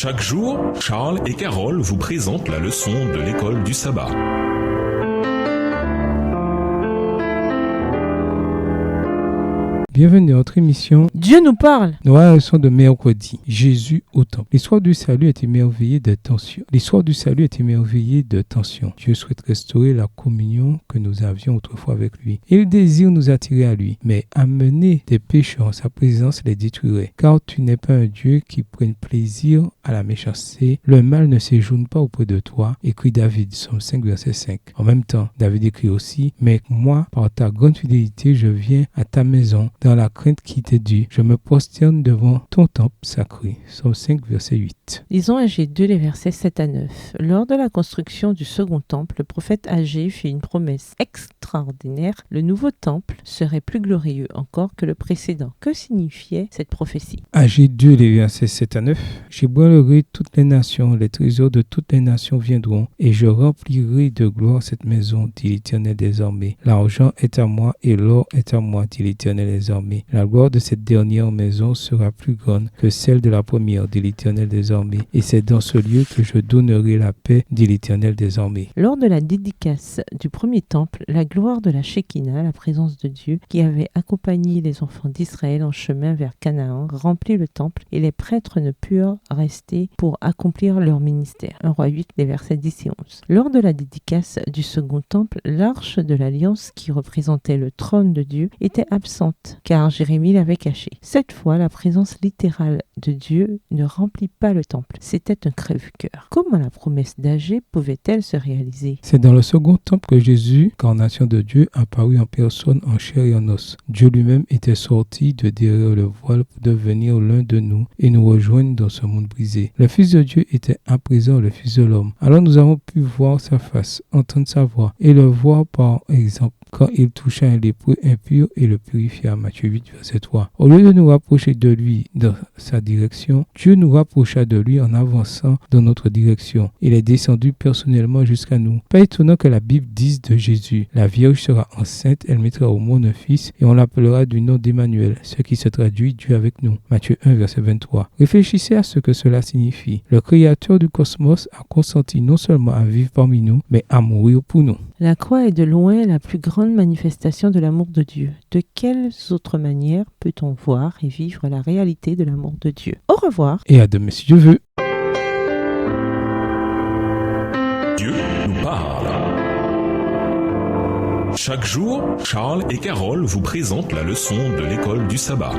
Chaque jour, Charles et Carole vous présentent la leçon de l'école du sabbat. Bienvenue à notre émission Dieu nous parle. Nous la leçon de mercredi. Jésus au temple. L'histoire du salut est émerveillée de tension. Dieu souhaite restaurer la communion que nous avions autrefois avec lui. Il désire nous attirer à lui, mais amener des pécheurs en sa présence les détruirait. Car tu n'es pas un Dieu qui prenne plaisir à la méchanceté. Le mal ne séjourne pas auprès de toi, écrit David, Psaume 5, verset 5. En même temps, David écrit aussi, mais moi, par ta grande fidélité, je viens à ta maison dans la crainte qui t'est due. Je me prosterne devant ton temple sacré. Psaume 5, verset 8. Lisons Agé 2, les versets 7 à 9. Lors de la construction du second temple, le prophète Agé fit une promesse extraordinaire. Le nouveau temple serait plus glorieux encore que le précédent. Que signifiait cette prophétie? Agé 2, les versets 7 à 9. J'ébranlerai toutes les nations, les trésors de toutes les nations viendront, et je remplirai de gloire cette maison, dit l'Éternel des armées. L'argent est à moi et l'or est à moi, dit l'Éternel des armées. La gloire de cette dernière maison sera plus grande que celle de la première, dit l'Éternel des armées. Et c'est dans ce lieu que je donnerai la paix, dit l'Éternel des armées. Lors de la dédicace du premier temple, la gloire de la Shekinah, la présence de Dieu, qui avait accompagné les enfants d'Israël en chemin vers Canaan, remplit le temple et les prêtres ne purent rester pour accomplir leur ministère. 1 Roi 8, les versets 10 et 11. Lors de la dédicace du second temple, l'arche de l'Alliance qui représentait le trône de Dieu était absente, car Jérémie l'avait cachée. Cette fois, la présence littérale de Dieu ne remplit pas le temple. C'était un crève-cœur. Comment la promesse d'Agé pouvait-elle se réaliser? C'est dans le second temple que Jésus, incarnation de Dieu, apparut en personne, en chair et en os. Dieu lui-même était sorti de derrière le voile pour devenir l'un de nous et nous rejoindre dans ce monde brisé. Le Fils de Dieu était à présent le Fils de l'homme. Alors nous avons pu voir sa face, entendre sa voix et le voir par exemple quand il toucha un lépreux impur et le purifia. Matthieu 8, verset 3. Au lieu de nous rapprocher de lui dans sa direction, Dieu nous rapprocha de lui en avançant dans notre direction. Il est descendu personnellement jusqu'à nous. Pas étonnant que la Bible dise de Jésus, la Vierge sera enceinte, elle mettra au monde un fils et on l'appellera du nom d'Emmanuel, ce qui se traduit Dieu avec nous. Matthieu 1, verset 23. Réfléchissez à ce que cela signifie. Le Créateur du cosmos a consenti non seulement à vivre parmi nous, mais à mourir pour nous. La croix est de loin la plus grande manifestation de l'amour de Dieu. De quelles autres manières peut-on voir et vivre la réalité de l'amour de Dieu? Au revoir. Et à demain si Dieu veut. Dieu nous parle. Chaque jour, Charles et Carole vous présentent la leçon de l'école du sabbat.